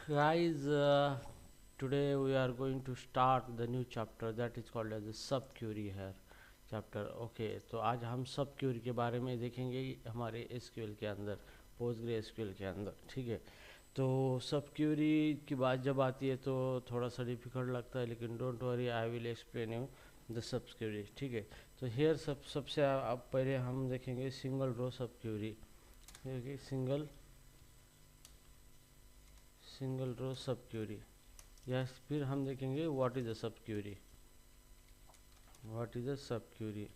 Guys, today we are going to start the new chapter that is called as a sub query here chapter. Okay, तो आज हम सब Curie के बारे में देखेंगे हमारे एसक्यूएल के अंदर, पोस्टग्रे एसक्यूएल के अंदर। ठीक है, तो सब क्यूरी की बात जब आती है तो थोड़ा सा डिफिकल्ट लगता है, लेकिन don't worry, I will explain you the subquery. ठीक है, तो हेयर सबसे अब पहले हम देखेंगे सिंगल रो सब क्यूरी। सिंगल रो सब क्यूरी, या फिर हम देखेंगे व्हाट इज अ सब Curie. What is a subquery.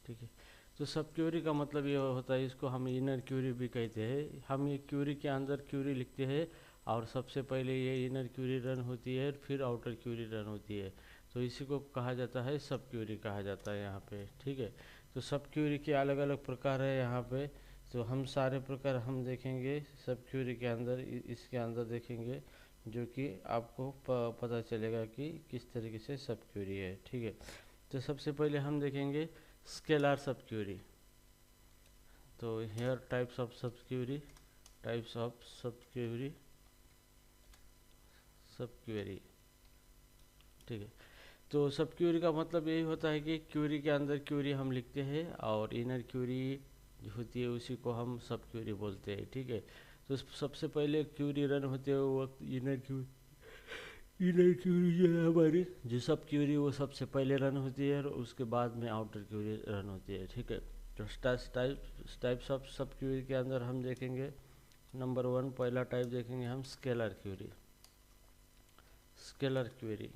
ठीक है, तो सब क्यूरी का मतलब ये होता है, इसको हम इनर क्यूरी भी कहते हैं। हम ये क्यूरी के अंदर क्यूरी लिखते हैं और सबसे पहले ये इनर क्यूरी रन होती है, फिर आउटर क्यूरी रन होती है, तो इसी को कहा जाता है सब क्यूरी कहा जाता है यहाँ पे। ठीक है, तो सब क्यूरी के अलग अलग प्रकार है यहाँ पे, तो हम सारे प्रकार हम देखेंगे सब क्यूरी के अंदर, इसके अंदर देखेंगे, जो कि आपको पता चलेगा कि किस तरीके से सब क्यूरी है। ठीक है, तो सबसे पहले हम देखेंगे स्केलर सब क्यूरी। तो हेयर टाइप्स ऑफ सब क्यूरी, टाइप्स ऑफ सब क्यूरी, सब क्वेरी। ठीक है, तो सब क्यूरी का मतलब यही होता है कि क्यूरी के अंदर क्यूरी हम लिखते हैं और इनर क्यूरी जो होती है उसी को हम सब क्यूरी बोलते हैं। ठीक है, तो सबसे पहले क्यूरी रन होते हैं वो इनर क्यूरी जो है हमारी, जो सब क्यूरी वो सबसे पहले रन होती है और उसके बाद में आउटर क्यूरी रन होती है। ठीक है, तो टाइप्स ऑफ सब क्यूरी के अंदर हम देखेंगे नंबर 1, पहला टाइप देखेंगे हम स्केलर क्यूरी। स्केलर क्यूरी,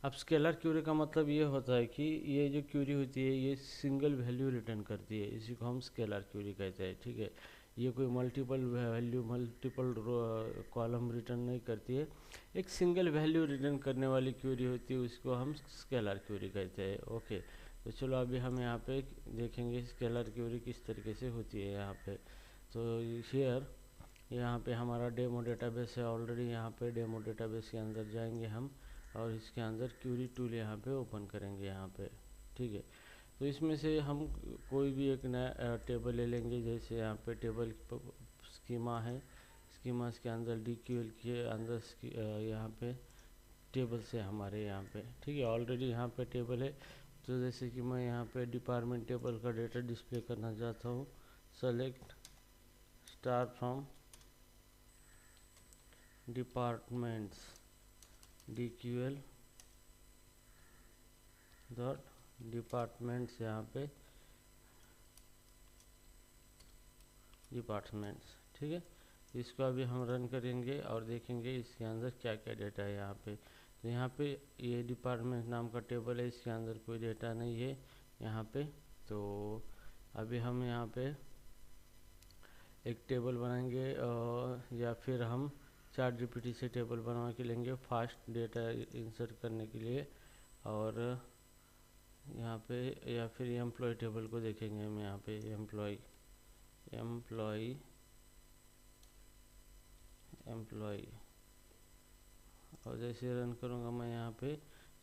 अब स्केलर क्यूरी का मतलब ये होता है कि ये जो क्यूरी होती है ये सिंगल वैल्यू रिटर्न करती है, इसी को हम स्केलर क्यूरी कहते हैं। ठीक है, ये कोई multiple value, multiple column return नहीं करती है, एक सिंगल वैल्यू रिटर्न करने वाली क्यूरी होती है, उसको हम स्केलर क्यूरी कहते हैं। ओके, तो चलो अभी हम यहाँ पे देखेंगे स्केलर क्यूरी किस तरीके से होती है यहाँ पे। तो हियर यहाँ पे हमारा डेमो डेटाबेस है ऑलरेडी, यहाँ पे डेमो डेटाबेस के अंदर जाएंगे हम और इसके अंदर क्यूरी टूल यहाँ पे ओपन करेंगे यहाँ पे। ठीक है, तो इसमें से हम कोई भी एक नया टेबल ले लेंगे, जैसे यहाँ पे टेबल स्कीमा है, स्कीमा के अंदर DQL के अंदर यहाँ पे टेबल से हमारे यहाँ पे। ठीक है, ऑलरेडी यहाँ पे टेबल है, तो जैसे कि मैं यहाँ पे डिपार्टमेंट टेबल का डेटा डिस्प्ले करना चाहता हूँ, select star from departments DQL dot departments, यहाँ पे डिपार्टमेंट्स। ठीक है, इसको अभी हम रन करेंगे और देखेंगे इसके अंदर क्या क्या डेटा है यहाँ पे। तो यहाँ पे ये डिपार्टमेंट नाम का टेबल है, इसके अंदर कोई डेटा नहीं है यहाँ पे। तो अभी हम यहाँ पे एक टेबल बनाएंगे या फिर हम ChatGPT से टेबल बनवा के लेंगे फास्ट डेटा इंसर्ट करने के लिए, और यहाँ पे या फिर एम्प्लॉय टेबल को देखेंगे हम यहाँ पे। एम्प्लॉय और जैसे रन करूँगा मैं यहाँ पे,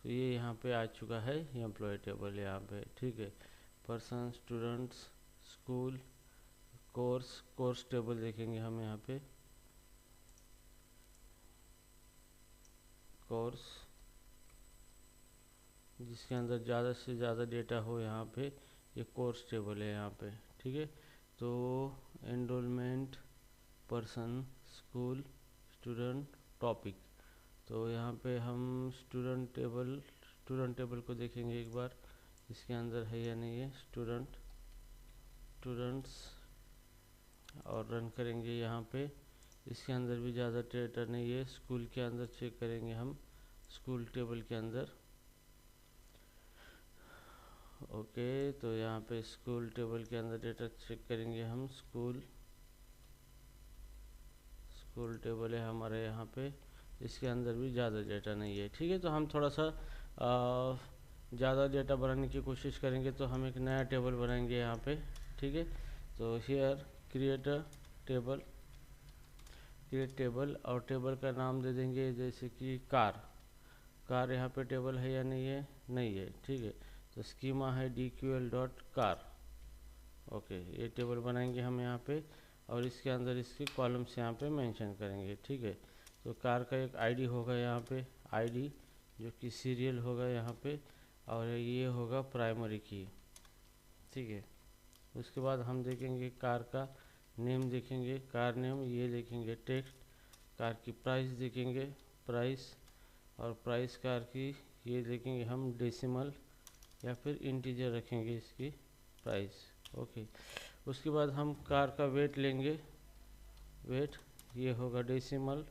तो ये यहाँ पे आ चुका है एम्प्लॉय टेबल यहाँ पे। ठीक है, person, students, school, course table देखेंगे हम यहाँ पे, कोर्स, जिसके अंदर ज़्यादा से ज़्यादा डेटा हो यहाँ पे, ये कोर्स टेबल है यहाँ पे। ठीक है, तो enrolment, person, school, student, topic, तो यहाँ पे हम स्टूडेंट टेबल को देखेंगे एक बार, इसके अंदर है या नहीं है स्टूडेंट्स, और रन करेंगे यहाँ पे। इसके अंदर भी ज़्यादा डेटा नहीं है। स्कूल के अंदर चेक करेंगे हम, स्कूल टेबल के अंदर। ओके, तो यहाँ पे स्कूल टेबल के अंदर डेटा चेक करेंगे हम, स्कूल टेबल है हमारे यहाँ पे, इसके अंदर भी ज़्यादा डेटा नहीं है। ठीक है, तो हम थोड़ा सा ज़्यादा डेटा बनाने की कोशिश करेंगे, तो हम एक नया टेबल बनाएंगे यहाँ पे। ठीक है, तो हियर क्रिएट टेबल, और टेबल का नाम दे देंगे जैसे कि कार यहाँ पे टेबल है या नहीं है। ठीक है, तो स्कीमा है DQL डॉट कार। ओके, ये टेबल बनाएंगे हम यहाँ पे, और इसके अंदर इसके कॉलम्स यहाँ पे मेंशन करेंगे, ठीक है। तो कार का एक आईडी होगा यहाँ पे, आईडी जो कि सीरियल होगा यहाँ पे, और ये होगा प्राइमरी की, ठीक है। उसके बाद हम देखेंगे कार का नेम, देखेंगे कार नेम, ये देखेंगे टेक्स्ट, कार की प्राइस देखेंगे, प्राइस, और प्राइस कार की ये देखेंगे हम डेसिमल या फिर इंटीजर रखेंगे इसकी प्राइस, ओके। उसके बाद हम कार का वेट लेंगे, वेट ये होगा डेसिमल,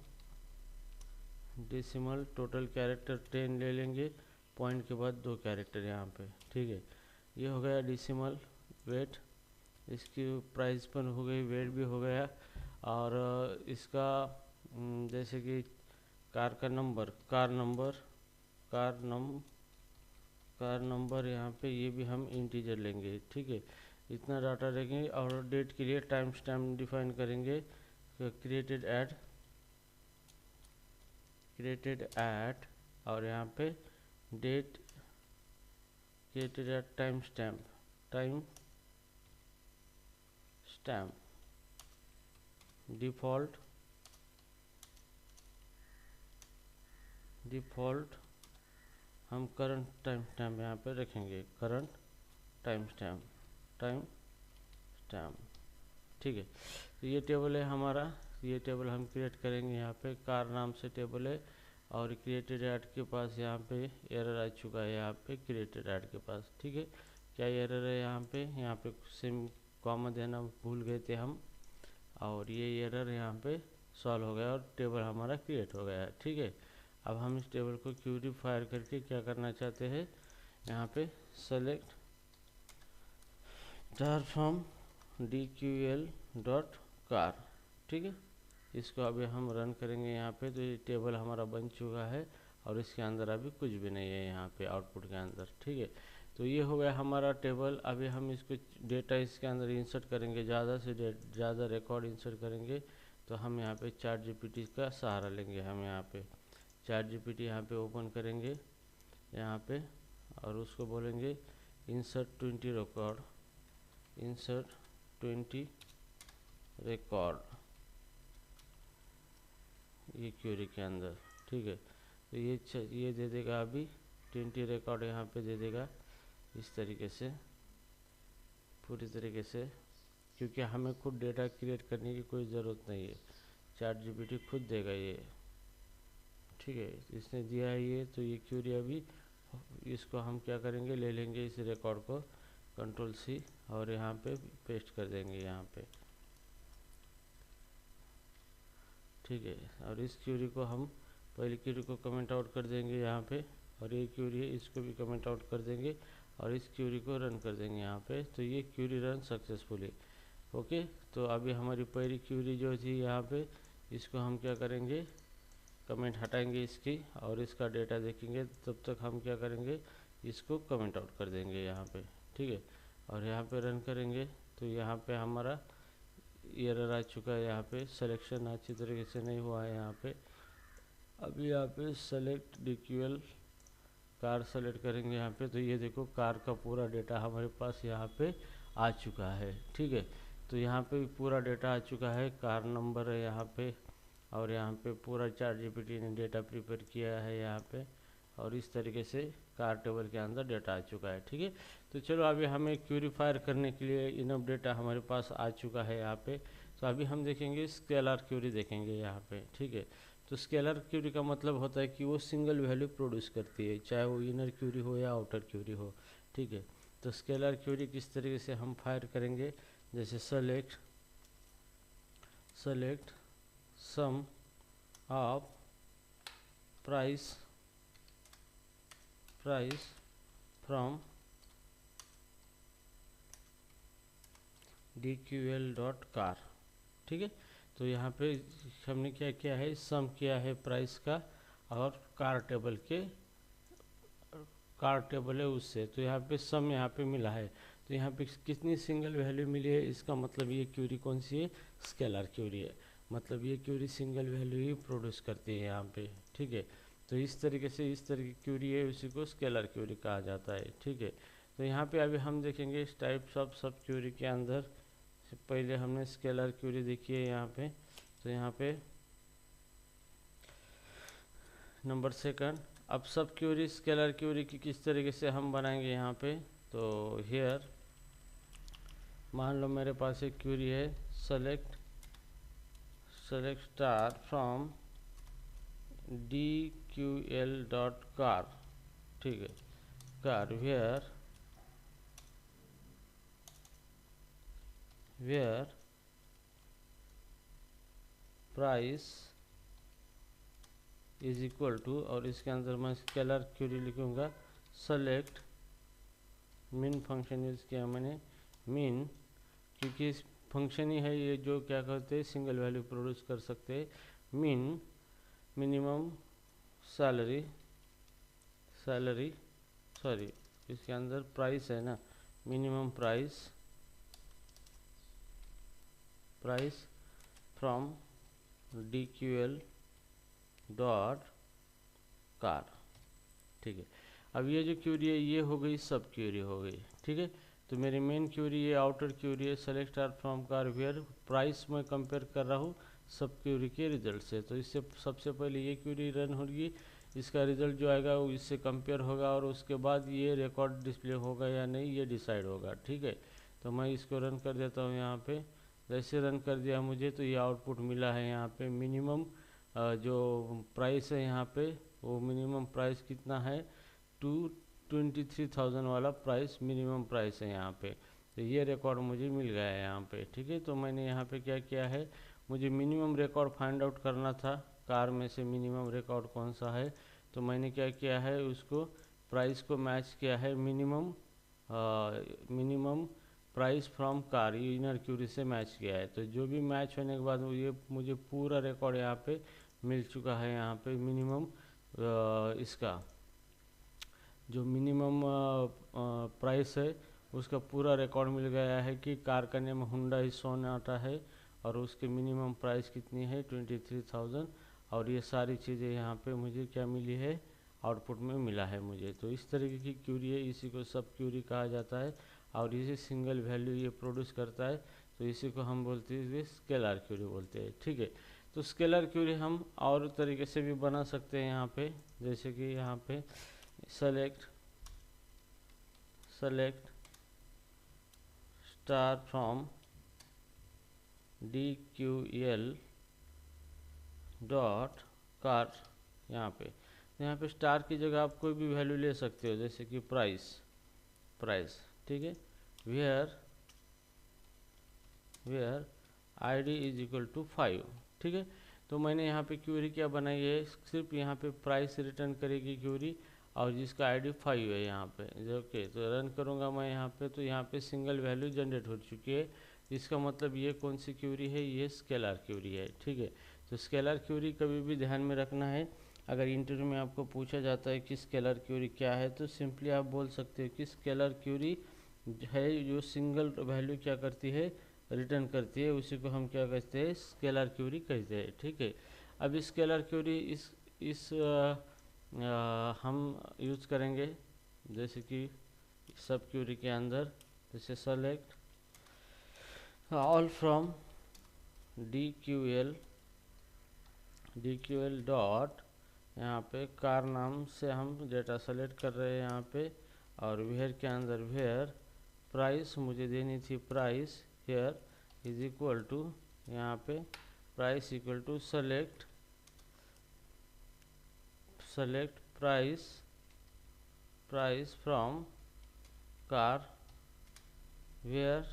डेसिमल टोटल कैरेक्टर 10 ले लेंगे, पॉइंट के बाद 2 कैरेक्टर यहाँ पे, ठीक है। ये हो गया डेसिमल वेट, इसकी प्राइस पर हो गई, वेट भी हो गया। और इसका जैसे कि कार का नंबर, कार नंबर यहाँ पे ये भी हम इंटीजर लेंगे, ठीक है। इतना डाटा रखेंगे। और डेट के लिए टाइम स्टैम्प डिफाइन करेंगे, क्रिएटेड एट, और यहाँ पे date created at timestamp default हम करंट टाइम स्टैम्प यहाँ पे रखेंगे, करंट टाइम स्टैम्प, ठीक है। तो ये टेबल है हमारा, ये टेबल हम क्रिएट करेंगे। यहाँ पे कार नाम से टेबल है, और क्रिएटेड ऐड के पास यहाँ पे एरर आ चुका है, यहाँ पे क्रिएटेड ऐड के पास, ठीक है। क्या एरर है यहाँ पे सेम कॉमा देना भूल गए थे हम, और ये एरर यहाँ पे सॉल्व हो गया और टेबल हमारा क्रिएट हो गया है, ठीक है। अब हम इस टेबल को क्यूरी फायर करके क्या करना चाहते हैं, यहाँ पे सेलेक्ट jar from dql.car, ठीक है। इसको अभी हम रन करेंगे यहाँ पे, तो ये टेबल हमारा बन चुका है, और इसके अंदर अभी कुछ भी नहीं है यहाँ पे आउटपुट के अंदर, ठीक है। तो ये हो गया हमारा टेबल। अभी हम इसको डेटा इसके अंदर इंसर्ट करेंगे, ज़्यादा से ज़्यादा रिकॉर्ड इंसर्ट करेंगे। तो हम यहाँ पे चैट जीपीटी का सहारा लेंगे। हम यहाँ पे चैट जीपीटी यहाँ पे ओपन करेंगे यहाँ पे, और उसको बोलेंगे इंसर्ट 20 रिकॉर्ड, इंसर्ट 20 रिकॉर्ड ये क्वेरी के अंदर, ठीक है। तो ये दे देगा अभी 20 रिकॉर्ड यहाँ पे दे देगा इस तरीके से, पूरी तरीके से, क्योंकि हमें खुद डेटा क्रिएट करने की कोई ज़रूरत नहीं है, चैट जीपीटी खुद देगा ये, ठीक है। इसने दिया है ये, तो ये क्वेरी अभी इसको हम क्या करेंगे, ले लेंगे इस रिकॉर्ड को, कंट्रोल C, और यहाँ पे पेस्ट कर देंगे यहाँ पे, ठीक है। और इस क्वेरी को हम पहली क्वेरी को कमेंट आउट कर देंगे यहाँ पे, और ये क्वेरी है इसको भी कमेंट आउट कर देंगे, और इस क्वेरी को रन कर देंगे यहाँ पे। तो ये क्वेरी रन सक्सेसफुली, ओके। तो अभी हमारी पहली क्वेरी जो थी यहाँ पे, इसको हम क्या करेंगे, कमेंट हटाएंगे इसकी, और इसका डेटा देखेंगे। तब तक हम क्या करेंगे, इसको कमेंट आउट कर देंगे यहाँ पे, ठीक है। और यहाँ पे रन करेंगे, तो यहाँ पे हमारा एरर आ चुका है, यहाँ पे सिलेक्शन अच्छी तरीके से नहीं हुआ है यहाँ पे। अभी यहाँ पे सेलेक्ट DQL कार सेलेक्ट करेंगे यहाँ पे, तो ये देखो कार का पूरा डेटा हमारे पास यहाँ पे आ चुका है, ठीक है। तो यहाँ पे भी पूरा डेटा आ चुका है, कार नंबर है यहाँ पे, और यहाँ पे पूरा चैट जीपीटी ने डेटा प्रिपेयर किया है यहाँ पे, और इस तरीके से कार टेबल के अंदर डेटा आ चुका है, ठीक है। तो चलो अभी हमें क्वेरी फायर करने के लिए इनफ डेटा हमारे पास आ चुका है यहाँ पे। तो अभी हम देखेंगे स्केलर क्वेरी देखेंगे यहाँ पे, ठीक है। तो स्केलर क्वेरी का मतलब होता है कि वो सिंगल वैल्यू प्रोड्यूस करती है, चाहे वो इनर क्वेरी हो या आउटर क्वेरी हो, ठीक है। तो स्केलर क्वेरी किस तरीके से हम फायर करेंगे, जैसे select sum of price from dql.car, ठीक है। तो यहाँ पे हमने क्या किया है, सम किया है प्राइस का, और कार टेबल है उससे, तो यहाँ पे सम यहाँ पे मिला है। तो यहाँ पे कितनी सिंगल वैल्यू मिली है, इसका मतलब ये क्वेरी कौन सी है, स्केलर क्वेरी है, मतलब ये क्वेरी सिंगल वैल्यू ही प्रोड्यूस करती है यहाँ पे, ठीक है। तो इस तरीके से इस तरह की क्वेरी है, उसी को स्केलर क्वेरी कहा जाता है, ठीक है। तो यहाँ पे अभी हम देखेंगे इस टाइप्स ऑफ सब क्वेरी के अंदर पहले हमने स्केलर क्यूरी देखी है यहाँ पे, तो यहाँ पे नंबर सेकंड। अब सब क्यूरी स्केलर क्यूरी की किस तरीके से हम बनाएंगे यहाँ पे, तो हियर मान लो मेरे पास एक क्यूरी है, सेलेक्ट स्टार फ्रॉम dql.car, ठीक है, car where price is equal to, और इसके अंदर मैं स्केलर क्यूरी लिखूंगा, सेलेक्ट मिन फंक्शन यूज किया मैंने, मिन क्योंकि इस फंक्शन ही है ये जो क्या करते हैं सिंगल वैल्यू प्रोड्यूस कर सकते हैं। मिन मिनिमम सैलरी सॉरी इसके अंदर प्राइस है ना, मिनिमम प्राइस फ्रॉम dql.car, ठीक है। अब ये जो क्यूरी है ये हो गई सब क्यूरी हो गई, ठीक है। तो मेरी मेन क्यूरी ये आउटर क्यूरी है, select star from car where price मैं कंपेयर कर रहा हूँ सब क्यूरी के रिजल्ट से। तो इससे सबसे पहले ये क्यूरी रन होगी, इसका रिजल्ट जो आएगा वो इससे कंपेयर होगा, और उसके बाद ये रिकॉर्ड डिस्प्ले होगा या नहीं ये डिसाइड होगा, ठीक है। तो मैं इसको रन कर देता हूँ यहाँ पे। जैसे रन कर दिया मुझे तो ये आउटपुट मिला है यहाँ पे, मिनिमम जो प्राइस है यहाँ पे वो मिनिमम प्राइस कितना है, 23,000 वाला प्राइस मिनिमम प्राइस है यहाँ पे। तो ये रिकॉर्ड मुझे मिल गया है यहाँ पे, ठीक है। तो मैंने यहाँ पे क्या किया है, मुझे मिनिमम रिकॉर्ड फाइंड आउट करना था, कार में से मिनिमम रिकॉर्ड कौन सा है। तो मैंने क्या किया है, उसको प्राइस को मैच किया है मिनिमम प्राइस फ्रॉम कार, ये इनर क्यूरी से मैच किया है। तो जो भी मैच होने के बाद ये मुझे पूरा रिकॉर्ड यहाँ पे मिल चुका है। यहाँ पे मिनिमम इसका जो मिनिमम प्राइस है उसका पूरा रिकॉर्ड मिल गया है कि कार का नेम हुंडई सोनाटा है और उसके मिनिमम प्राइस कितनी है 23,000, और ये सारी चीज़ें यहाँ पे मुझे क्या मिली है आउटपुट में मिला है मुझे। तो इस तरीके की क्यूरी है, इसी को सब क्यूरी कहा जाता है, और इसे सिंगल वैल्यू ये प्रोड्यूस करता है। तो इसी को हम बोलते हैं स्केलर क्यूरी बोलते हैं, ठीक है। तो स्केलर क्यूरी हम और तरीके से भी बना सकते हैं यहाँ पे, जैसे कि यहाँ पे सेलेक्ट स्टार फ्रॉम dql.car, यहाँ पे स्टार की जगह आप कोई भी वैल्यू ले सकते हो, जैसे कि प्राइस, ठीक है, where id is equal to 5, ठीक है। तो मैंने यहाँ पे क्यूरी क्या बनाई है, सिर्फ यहाँ पे प्राइस रिटर्न करेगी क्यूरी, और जिसका आईडी 5 है यहाँ पे, ओके। तो रन करूँगा मैं यहाँ पे, तो यहाँ पे सिंगल वैल्यू जनरेट हो चुकी है। इसका मतलब ये कौन सी क्यूरी है, ये स्केलर क्यूरी है, ठीक है। तो स्केलर क्यूरी कभी भी ध्यान में रखना है, अगर इंटरव्यू में आपको पूछा जाता है कि स्केलर क्यूरी क्या है, तो सिंपली आप बोल सकते हो कि स्केलर क्यूरी है जो सिंगल वैल्यू क्या करती है रिटर्न करती है, उसी को हम क्या कहते हैं स्केलर क्यूरी कहते हैं, ठीक है। अब स्केलर क्यूरी इस हम यूज़ करेंगे जैसे कि सब क्यूरी के अंदर, जैसे select all from dql dot, यहाँ पे कार नाम से हम डेटा सेलेक्ट कर रहे हैं यहाँ पे, और वेयर के अंदर वेयर प्राइस मुझे देनी थी price here is equal to, यहाँ पे price equal to select price from car where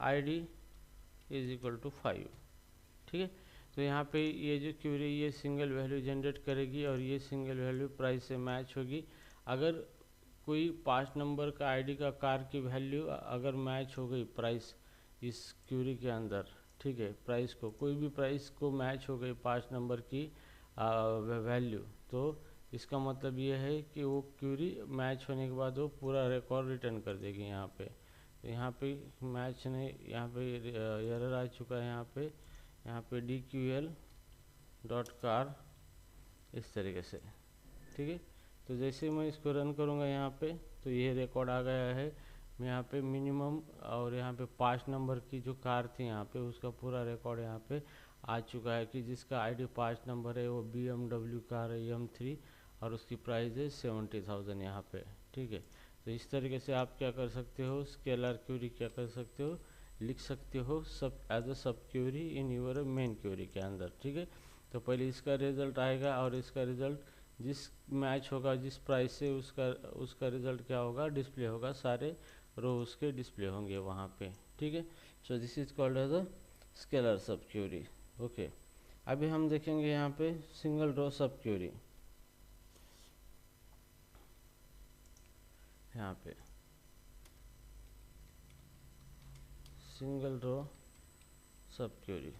ID is equal to 5, ठीक है। तो यहाँ पे ये जो क्यूरी ये सिंगल वैल्यू जनरेट करेगी, और ये सिंगल वैल्यू प्राइस से मैच होगी। अगर कोई 5 नंबर का आईडी का कार की वैल्यू अगर मैच हो गई प्राइस इस क्यूरी के अंदर, ठीक है, प्राइस को कोई भी प्राइस को मैच हो गई 5 नंबर की वैल्यू, तो इसका मतलब ये है कि वो क्यूरी मैच होने के बाद वो पूरा रिकॉर्ड रिटर्न कर देगी यहाँ पे। तो यहाँ पे मैच नहीं, यहाँ पे एरर आ चुका है यहाँ पे dql.car इस तरीके से, ठीक है। तो जैसे मैं इसको रन करूँगा यहाँ पे, तो ये रिकॉर्ड आ गया है यहाँ पे मिनिमम, और यहाँ पे 5 नंबर की जो कार थी यहाँ पे उसका पूरा रिकॉर्ड यहाँ पे आ चुका है कि जिसका आईडी 5 नंबर है वो BMW कार है M3 और उसकी प्राइस है 70,000 यहाँ पे। ठीक है, तो इस तरीके से आप क्या कर सकते हो, स्केलर क्यूरी क्या कर सकते हो, लिख सकते हो सब as a subquery in your main query के अंदर। ठीक है, तो पहले इसका रिजल्ट आएगा और इसका रिजल्ट जिस मैच होगा जिस प्राइस से उसका उसका रिजल्ट क्या होगा, डिस्प्ले होगा, सारे रो उसके डिस्प्ले होंगे वहाँ पे। ठीक है, so this is called as a scalar subquery. Okay, अभी हम देखेंगे यहाँ पे सिंगल रो सब क्यूरी। यहाँ पे सिंगल रो सब क्यूरी।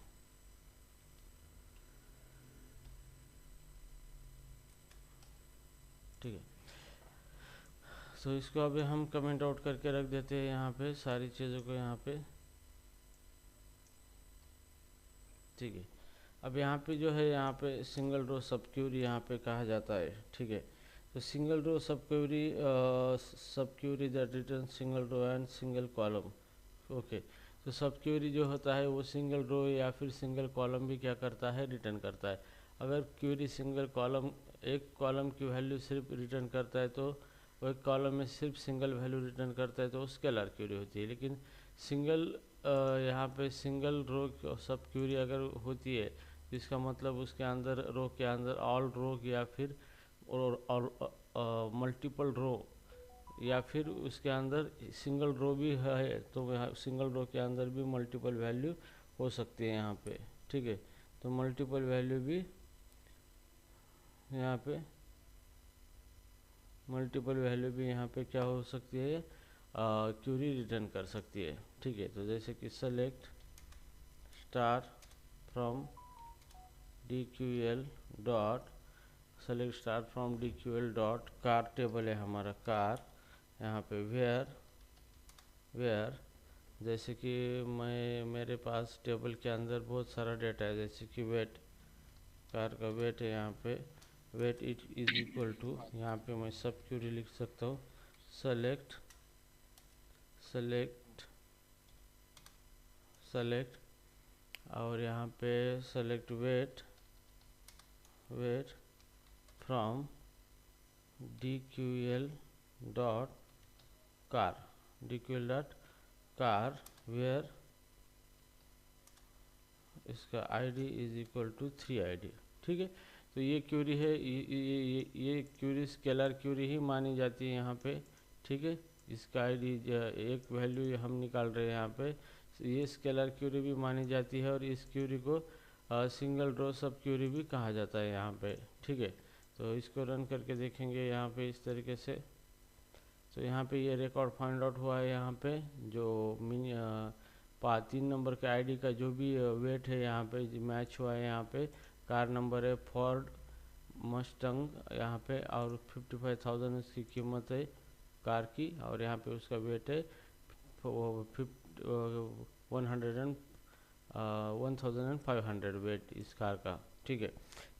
ठीक है, सो इसको अभी हम कमेंट आउट करके रख देते हैं यहाँ पे सारी चीज़ों को यहाँ पे। ठीक है, अब यहाँ पे जो है यहाँ पे सिंगल रो सब क्यूरी यहाँ पे कहा जाता है। ठीक है, तो single row subquery that return single row and single column. Okay, तो सब क्यूरी जो होता है वो सिंगल रो या फिर सिंगल कॉलम भी क्या करता है, रिटर्न करता है। अगर क्यूरी सिंगल कॉलम, एक कॉलम की वैल्यू सिर्फ रिटर्न करता है तो वो एक कॉलम में सिर्फ सिंगल वैल्यू रिटर्न करता है तो स्केलर क्यूरी होती है। लेकिन सिंगल यहाँ पे सिंगल रो सब क्यूरी अगर होती है तो इसका मतलब उसके अंदर रो के अंदर ऑल रो या फिर और मल्टीपल रो या फिर उसके अंदर सिंगल रो भी है तो सिंगल रो के अंदर भी मल्टीपल वैल्यू हो सकती है यहाँ पे। ठीक है, तो मल्टीपल वैल्यू भी यहाँ पे यहाँ पे क्या हो सकती है, क्यूरी रिटर्न कर सकती है। ठीक है, तो जैसे कि select star from DQL dot select star from DQL dot car table है हमारा कार, यहाँ पे वेयर जैसे कि मेरे पास टेबल के अंदर बहुत सारा डेटा है, जैसे कि वेट, कार का वेट है यहाँ पे, weight it is equal to, यहाँ पे मैं सब क्यूरी लिख सकता हूँ, सेलेक्ट सेलेक्ट सेलेक्ट और यहाँ पे select weight from DQL dot car where इसका ID is equal to 3ID। ठीक है, तो ये क्यूरी है, ये क्यूरी स्केलर क्यूरी ही मानी जाती है यहाँ पे। ठीक है, इसका ID एक वैल्यू हम निकाल रहे हैं यहाँ पे, ये स्केलर क्यूरी भी मानी जाती है और इस क्यूरी को सिंगल रो सब क्यूरी भी कहा जाता है यहाँ पे। ठीक है, तो इसको रन करके देखेंगे यहाँ पे इस तरीके से। तो यहाँ पे ये रिकॉर्ड फाइंड आउट हुआ है यहाँ पे, जो 3 नंबर के आईडी का जो भी वेट है यहाँ पे मैच हुआ है। यहाँ पे कार नंबर है फोर्ड मस्टंग यहाँ पे और 55,000 उसकी कीमत है कार की, और यहाँ पे उसका वेट है 1,500 वेट इस कार का। ठीक है,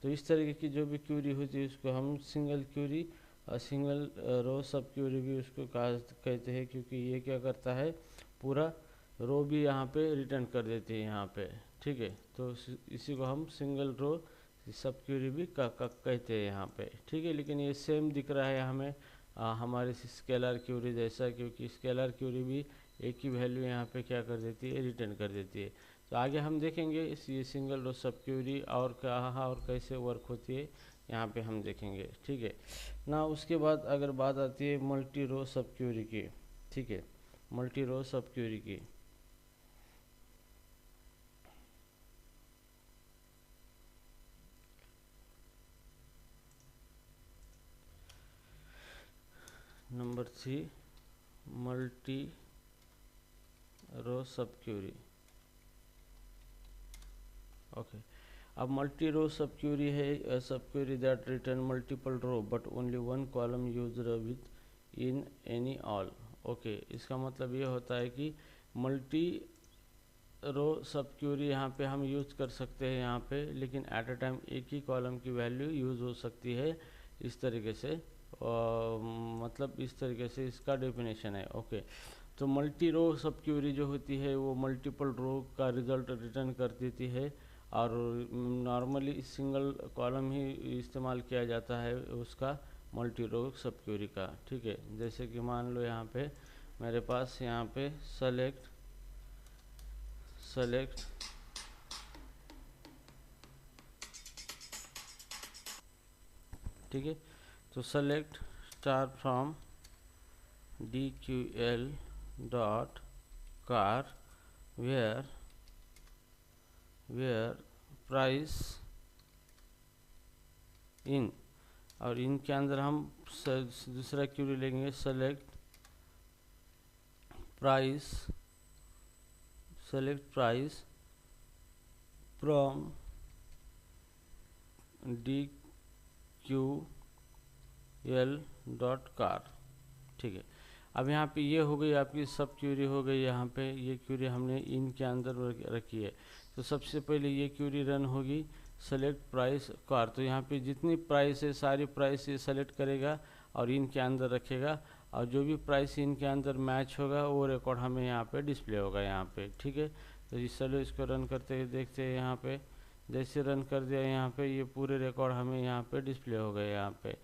तो इस तरीके की जो भी क्यूरी होती है उसको हम सिंगल क्यूरी, सिंगल रो सब क्यूरी भी उसको कहते हैं, क्योंकि ये क्या करता है, पूरा रो भी यहाँ पे रिटर्न कर देती है यहाँ पे। ठीक है, तो इसी को हम सिंगल रो सब क्यूरी भी कहते हैं यहाँ पे। ठीक है, लेकिन ये सेम दिख रहा है हमें हमारे स्केलर क्यूरी जैसा, क्योंकि स्केलर क्यूरी भी एक ही वैल्यू यहाँ पे क्या कर देती है, रिटर्न कर देती है। तो आगे हम देखेंगे ये सिंगल रो सब क्यूरी और कहाँ और कैसे वर्क होती है यहाँ पे हम देखेंगे। ठीक है ना, उसके बाद अगर बात आती है मल्टी रो सब क्यूरी की। ठीक है, मल्टी रो सब क्यूरी की number 3 multi row subquery. Okay, अब मल्टी रो सब क्यूरी है subquery that return multiple row but only one column used within any all. Okay, इसका मतलब ये होता है कि मल्टी रो सब क्यूरी यहाँ पे हम यूज कर सकते हैं यहाँ पे, लेकिन एट अ टाइम एक ही कॉलम की वैल्यू यूज़ हो सकती है इस तरीके से, मतलब इस तरीके से इसका डेफिनेशन है। ओके, तो मल्टी रो सब क्यूरी जो होती है वो मल्टीपल रो का रिजल्ट रिटर्न कर देती है, और नॉर्मली सिंगल कॉलम ही इस्तेमाल किया जाता है उसका मल्टी रो सब क्यूरी का। ठीक है, जैसे कि मान लो यहाँ पे मेरे पास यहाँ पे सेलेक्ट ठीक है, तो select star from DQL dot car where price in, और इन के अंदर हम दूसरा क्यूरी लेंगे select price from DQL dot car. ठीक है, अब यहाँ पे ये हो गई आपकी सब क्यूरी हो गई। यहाँ पे ये क्यूरी हमने इन के अंदर रखी है। तो सबसे पहले ये क्यूरी रन होगी सेलेक्ट प्राइस कार, तो यहाँ पे जितनी प्राइस है सारी प्राइस ये सेलेक्ट करेगा और इन के अंदर रखेगा, और जो भी प्राइस इनके अंदर मैच होगा वो रिकॉर्ड हमें यहाँ पे डिस्प्ले होगा यहाँ पे। ठीक है, तो चलो इसको रन करते हुए देखते हैं। यहाँ पे जैसे रन कर दिया यहाँ पे ये पूरे रिकॉर्ड हमें यहाँ पे डिस्प्ले हो गए यहाँ पे।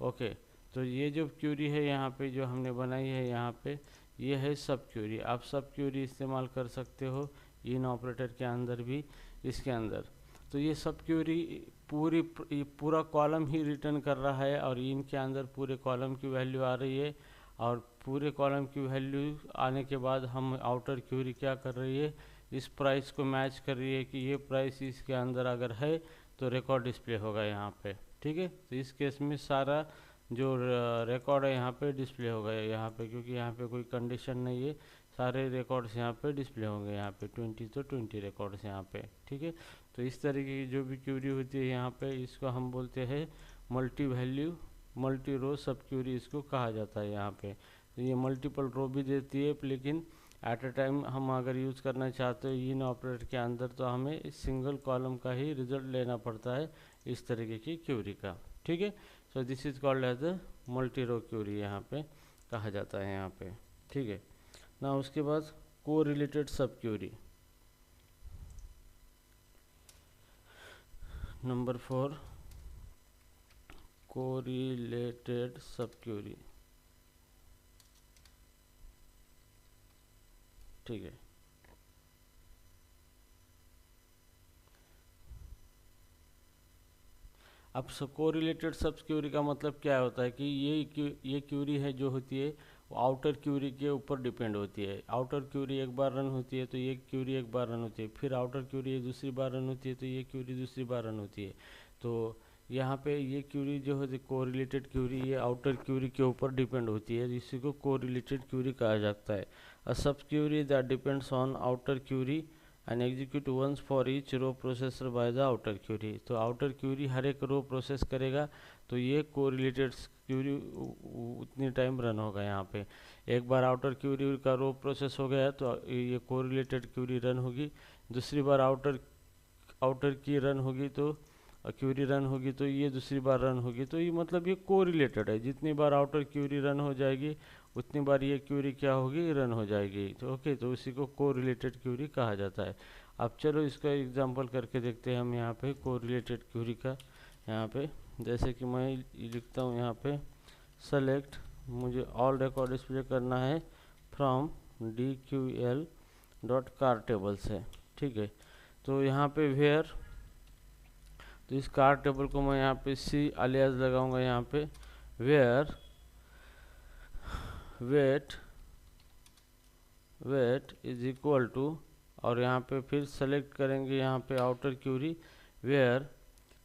ओके, तो ये जो क्यूरी है यहाँ पे जो हमने बनाई है यहाँ पे ये है सब क्यूरी। आप सब क्यूरी इस्तेमाल कर सकते हो इन ऑपरेटर के अंदर भी, इसके अंदर। तो ये सब क्यूरी पूरा कॉलम ही रिटर्न कर रहा है, और इनके अंदर पूरे कॉलम की वैल्यू आ रही है, और पूरे कॉलम की वैल्यू आने के बाद हम आउटर क्यूरी क्या कर रही है, इस प्राइस को मैच कर रही है कि ये प्राइस इसके अंदर अगर है तो रिकॉर्ड डिस्प्ले होगा यहाँ पे। ठीक है, तो इस केस में सारा जो रिकॉर्ड है यहाँ पे डिस्प्ले होगा यहाँ पे, क्योंकि यहाँ पे कोई कंडीशन नहीं है, सारे रिकॉर्ड्स यहाँ पे डिस्प्ले होंगे यहाँ पे 20 तो 20 रिकॉर्ड्स यहाँ पे। ठीक है, तो इस तरीके की जो भी क्यूरी होती है यहाँ पे इसको हम बोलते हैं मल्टी वैल्यू मल्टी रो सब क्यूरी इसको कहा जाता है यहाँ पे। तो ये मल्टीपल रो भी देती है, लेकिन एट अ टाइम हम अगर यूज़ करना चाहते हो इन ऑपरेटर के अंदर तो हमें इस सिंगल कॉलम का ही रिजल्ट लेना पड़ता है इस तरीके की क्यूरी का। ठीक है, so this is called as a multi row query यहाँ पे कहा जाता है यहाँ पे। ठीक है ना, उसके बाद को रिलेटेड सब क्यूरी नंबर 4 को रिलेटेड सब क्यूरी। ठीक है, अब को रिलेटेड सब क्यूरी का मतलब क्या होता है कि ये क्यूरी है जो होती है वो आउटर क्यूरी के ऊपर डिपेंड होती है। आउटर क्यूरी एक बार रन होती है तो ये क्यूरी एक बार रन होती है, फिर आउटर क्यूरी दूसरी बार रन होती है तो ये क्यूरी दूसरी बार रन होती है। तो यहाँ पे ये क्यूरी जो है को रिलेटेड क्यूरी ये आउटर क्यूरी के ऊपर डिपेंड होती है, इसी को को रिलेटेड क्यूरी कहा जाता है। A subquery that depends on outer query and execute once for each row processor by the outer query. तो आउटर क्यूरी हर एक रो प्रोसेस करेगा, तो ये को रिलेटेड क्यूरी उतनी टाइम रन होगा यहाँ पे। एक बार आउटर क्यूरी का रो प्रोसेस हो गया तो ये को रिलेटेड क्यूरी रन होगी, दूसरी बार आउटर की रन होगी तो क्यूरी रन होगी, तो ये दूसरी बार रन होगी। तो ये मतलब ये को रिलेटेड है, जितनी बार आउटर क्यूरी रन हो जाएगी उतनी बार ये क्यूरी क्या होगी रन हो जाएगी। तो ओके, तो उसी को को रिलेटेड क्यूरी कहा जाता है। अब चलो इसका एग्जांपल करके देखते हैं हम यहाँ पे को रिलेटेड क्यूरी का। यहाँ पे जैसे कि मैं लिखता हूँ यहाँ पे सेलेक्ट, मुझे ऑल रिकॉर्ड डिस्प्ले करना है from DQL dot car table से। ठीक है, तो यहाँ पे वेयर, तो इस कार टेबल को मैं यहाँ पे सी अलियास लगाऊंगा यहाँ पे where weight is equal to, और यहाँ पे फिर सेलेक्ट करेंगे यहाँ पे आउटर क्यूरी वेयर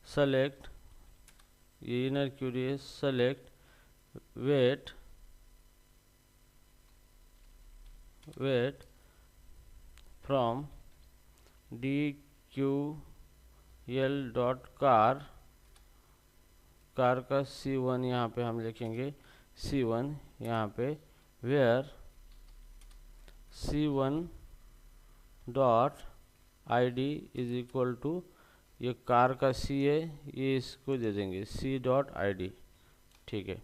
सेलेक्ट, ये इनर क्यूरी है select weight from DQL dot car का C1 यहाँ पे हम लिखेंगे C1 यहाँ पे where C1 dot ID is equal to, ये कार का C है ये इसको दे देंगे C डॉट ID। ठीक है,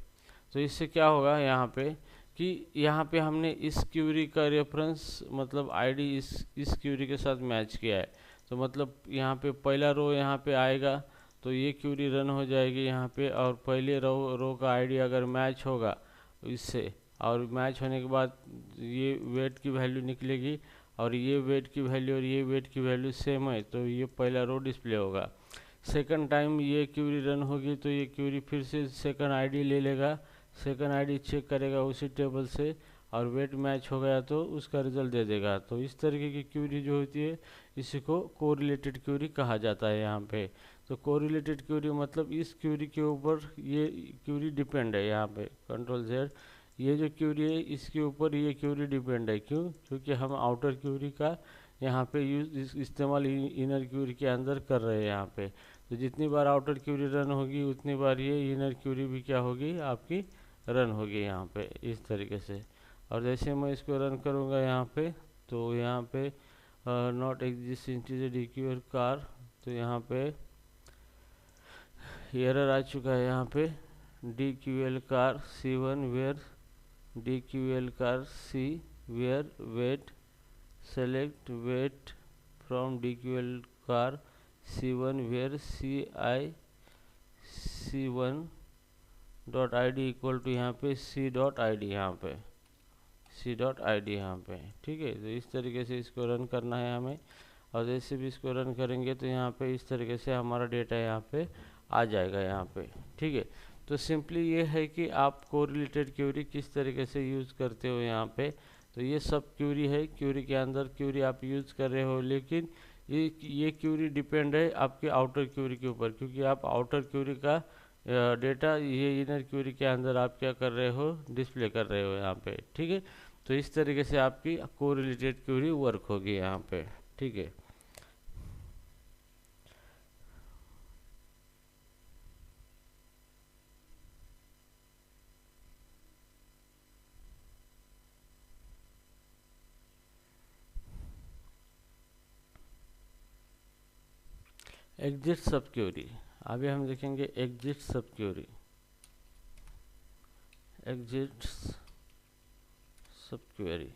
तो इससे क्या होगा यहाँ पे कि यहाँ पे हमने इस क्यूरी का रेफरेंस मतलब आईडी इस क्यूरी के साथ मैच किया है, तो मतलब यहाँ पे पहला रो यहाँ पे आएगा तो ये क्यूरी रन हो जाएगी यहाँ पे, और पहले रो का आईडी अगर मैच होगा इससे, और मैच होने के बाद ये वेट की वैल्यू निकलेगी, और ये वेट की वैल्यू और ये वेट की वैल्यू सेम है, तो ये पहला रो डिस्प्ले होगा। सेकंड टाइम ये क्यूरी रन होगी तो ये क्यूरी फिर से सेकंड आईडी ले लेगा, सेकंड आईडी चेक करेगा उसी टेबल से, और वेट मैच हो गया तो उसका रिजल्ट दे देगा। तो इस तरीके की क्यूरी जो होती है इसी को कोरिलेटेड क्यूरी कहा जाता है यहाँ पे। तो कोरिलेटेड क्यूरी मतलब इस क्यूरी के ऊपर ये क्यूरी डिपेंड है, यहाँ पे कंट्रोल Z, ये जो क्यूरी है इसके ऊपर ये क्यूरी डिपेंड है। क्यों? क्योंकि हम आउटर क्यूरी का यहाँ पे यूज इस्तेमाल इनर क्यूरी के अंदर कर रहे हैं यहाँ पे। तो जितनी बार आउटर क्यूरी रन होगी उतनी बार ये इनर क्यूरी भी क्या होगी, आपकी रन होगी यहाँ पे, इस तरीके से। और जैसे मैं इसको रन करूँगा यहाँ पे, तो यहाँ पे not exist integer DQL car, तो यहाँ पे एरर आ चुका है यहाँ पे DQL car C1 where DQL car C where weight select weight from DQL car C1 where C1 dot ID equal to यहाँ पे C डॉट ID, यहाँ पे C डॉट ID यहाँ पे, ठीक है। तो इस तरीके से इसको रन करना है हमें, और जैसे भी इसको रन करेंगे तो यहाँ पे इस तरीके से हमारा डेटा यहाँ पे आ जाएगा यहाँ पे, ठीक है। तो सिंपली ये है कि आप कोरिलेटेड क्यूरी किस तरीके से यूज़ करते हो यहाँ पे। तो ये सब क्यूरी है, क्यूरी के अंदर क्यूरी आप यूज़ कर रहे हो, लेकिन ये क्यूरी डिपेंड है आपके आउटर क्यूरी के ऊपर, क्योंकि आप आउटर क्यूरी का डेटा ये इनर क्यूरी के अंदर आप क्या कर रहे हो, डिस्प्ले कर रहे हो यहाँ पे, ठीक है। तो इस तरीके से आपकी कोरिलेटेड क्यूरी वर्क होगी यहाँ पे, ठीक है। एग्जिट सब क्यूरी, अभी हम देखेंगे एग्जिट सब क्यूरी, एग्जिट सब क्वेरी,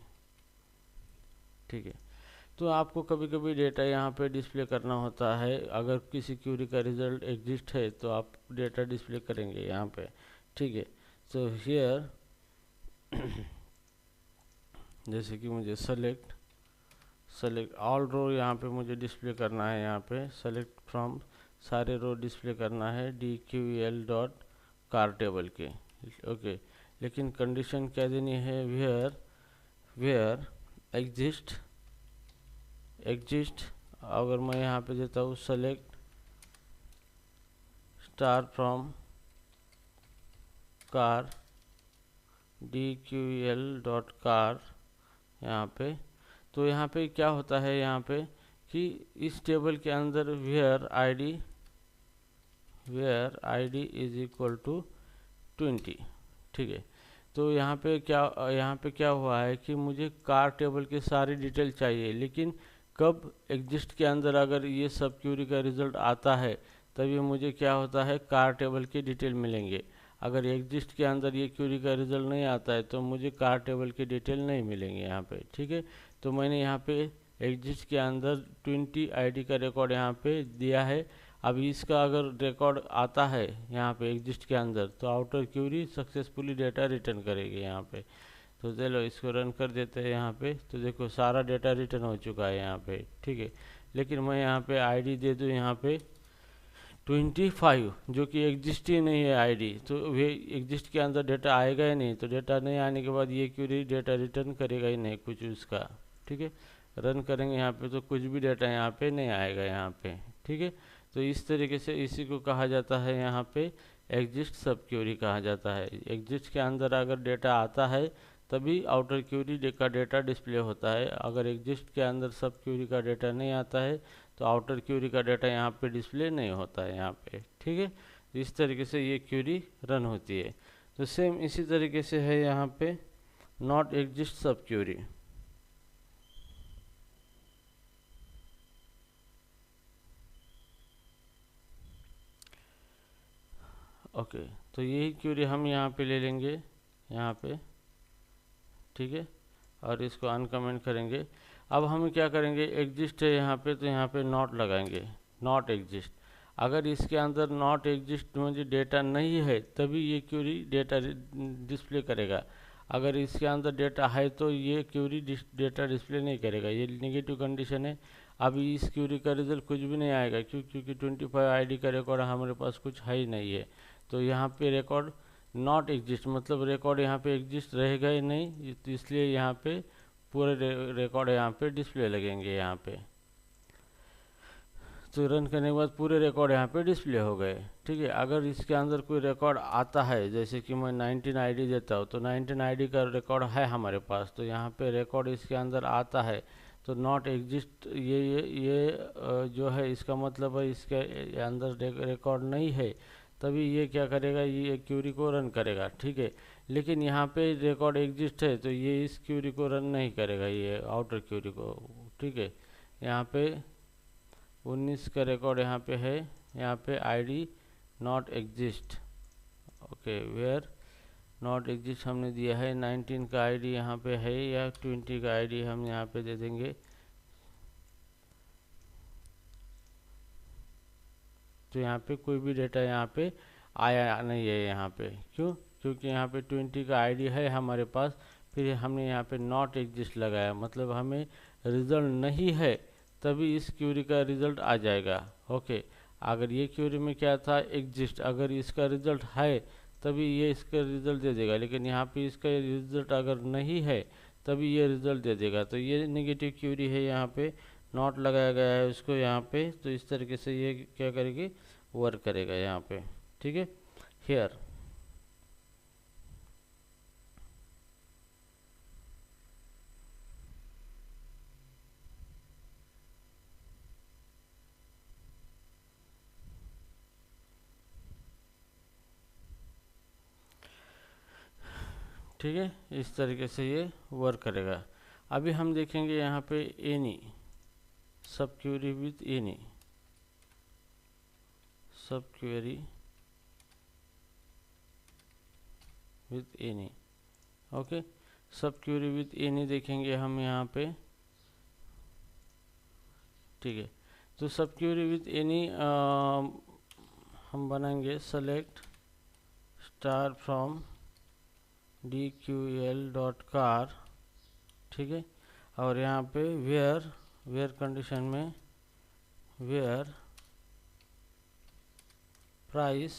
ठीक है। तो आपको कभी कभी डेटा यहाँ पे डिस्प्ले करना होता है, अगर किसी क्यूरी का रिजल्ट एग्जिस्ट है तो आप डेटा डिस्प्ले करेंगे यहाँ पे, ठीक है। तो हियर जैसे कि मुझे सेलेक्ट ऑल रो यहाँ पे मुझे डिस्प्ले करना है, यहाँ पे सेलेक्ट फ्रॉम सारे रो डिस्प्ले करना है DQL डॉट कार टेबल के, ओके। लेकिन कंडीशन क्या देनी है, वेयर एग्जिस्ट, अगर मैं यहाँ पे देता हूँ select star from car DQL dot car यहाँ पे, तो यहाँ पे क्या होता है यहाँ पे कि इस टेबल के अंदर where ID is equal to 20, ठीक है। तो यहाँ पे क्या हुआ है कि मुझे कार टेबल की सारी डिटेल चाहिए, लेकिन कब एग्जिस्ट के अंदर अगर ये सब क्यूरी का रिजल्ट आता है तभी मुझे क्या होता है, कार टेबल की डिटेल मिलेंगे। अगर एग्जिस्ट के अंदर ये क्यूरी का रिजल्ट नहीं आता है तो मुझे कार टेबल की डिटेल नहीं मिलेंगे यहाँ पे, ठीक है। तो मैंने यहाँ पे एग्जिस्ट के अंदर 20 आईडी का रिकॉर्ड यहाँ पे दिया है। अब इसका अगर रिकॉर्ड आता है यहाँ पे एग्जिस्ट के अंदर तो outer query successfully data return करेगी यहाँ पे। तो चलो इसको रन कर देते हैं यहाँ पे, तो देखो सारा डेटा रिटर्न हो चुका है यहाँ पे, ठीक है। लेकिन मैं यहाँ पे आईडी दे दूँ यहाँ पे 25, जो कि एग्जिस्ट ही नहीं है आईडी, तो वे एग्जिस्ट के अंदर डेटा आएगा ही नहीं। तो डेटा नहीं आने के बाद ये क्यूरी डेटा रिटर्न करेगा ही नहीं कुछ उसका, ठीक है। रन करेंगे यहाँ पे तो कुछ भी डेटा यहाँ पे नहीं आएगा यहाँ पे, ठीक है। तो इस तरीके से इसी को कहा जाता है यहाँ पे एग्जिस्ट सब क्यूरी कहा जाता है। एग्जिस्ट के अंदर अगर डेटा आता है तभी आउटर क्यूरी का डेटा डिस्प्ले होता है, अगर एग्जिस्ट के अंदर सब क्यूरी का डेटा नहीं आता है तो आउटर क्यूरी का डेटा यहाँ पे डिस्प्ले नहीं होता है यहाँ पे, ठीक है। तो इस तरीके से ये क्यूरी रन होती है। तो सेम इसी तरीके से है यहाँ पे नॉट एग्जिस्ट सब क्यूरी, ओके। तो यही क्यूरी हम यहाँ पे ले लेंगे, यहाँ पे ठीक है, और इसको अनकमेंट करेंगे। अब हम क्या करेंगे, एग्जिस्ट है यहाँ पे तो यहाँ पे नॉट लगाएंगे, नॉट एग्जिस्ट। अगर इसके अंदर नॉट एग्जिस्ट मुझे डेटा नहीं है तभी ये क्यूरी डेटा डिस्प्ले करेगा। अगर इसके अंदर डेटा है तो ये क्यूरी डेटा डिस्प्ले नहीं करेगा, ये नेगेटिव कंडीशन है। अभी इस क्यूरी का रिजल्ट कुछ भी नहीं आएगा क्योंकि 25 आईडी का रिकॉर्ड हमारे पास कुछ है ही नहीं है। तो यहाँ पे रिकॉर्ड नॉट एग्जिस्ट मतलब रिकॉर्ड यहाँ पे एग्जिस्ट रहेगा ही नहीं, तो इसलिए यहाँ पे पूरे रिकॉर्ड यहाँ पे डिस्प्ले लगेंगे यहाँ पे। तो रन करने के बाद पूरे रिकॉर्ड यहाँ पे डिस्प्ले हो गए, ठीक है। अगर इसके अंदर कोई रिकॉर्ड आता है, जैसे कि मैं 19 आईडी देता हूँ तो 19 आईडी का रिकॉर्ड है हमारे पास, तो यहाँ पे रिकॉर्ड इसके अंदर आता है तो नॉट एग्जिस्ट ये जो है इसका मतलब है इसके अंदर रिकॉर्ड नहीं है, तभी ये क्या करेगा, ये क्यूरी को रन करेगा, ठीक है। लेकिन यहाँ पे रिकॉर्ड एग्जिस्ट है तो ये इस क्यूरी को रन नहीं करेगा, ये आउटर क्यूरी को, ठीक है। यहाँ पे 19 का रिकॉर्ड यहाँ पे है, यहाँ पे ID not exist, okay, where not exist हमने दिया है। 19 का आईडी यहाँ पे है या 20 का आईडी हम यहाँ पे दे देंगे। तो यहाँ पे कोई भी डेटा यहाँ पे आया नहीं है यहाँ पे, क्यों? क्योंकि यहाँ पे 20 का आईडी है हमारे पास, फिर हमने यहाँ पे नॉट एग्जिस्ट लगाया, मतलब हमें रिजल्ट नहीं है तभी इस क्यूरी का रिजल्ट आ जाएगा, ओके। अगर ये क्यूरी में क्या था, एग्जिस्ट, अगर इसका रिजल्ट है तभी ये इसका रिजल्ट दे देगा, लेकिन यहाँ पे इसका रिजल्ट अगर नहीं है तभी ये रिजल्ट दे देगा। तो ये नेगेटिव क्यूरी है, यहाँ पे नॉट लगाया गया है उसको यहाँ पे, तो इस तरीके से ये क्या करेगी, वर्क करेगा यहाँ पे, ठीक है। हियर ठीक है, इस तरीके से ये वर्क करेगा। अभी हम देखेंगे यहाँ पे एनी सब क्यूरी विथ एनी, सब क्वेरी विथ एनी, ओके। सब क्यूरी विथ एनी देखेंगे हम यहाँ पे, ठीक है। तो सब क्यूरी विथ एनी हम बनाएंगे सेलेक्ट स्टार फ्रॉम dql.car, ठीक है। और यहाँ पे वेयर कंडीशन में where price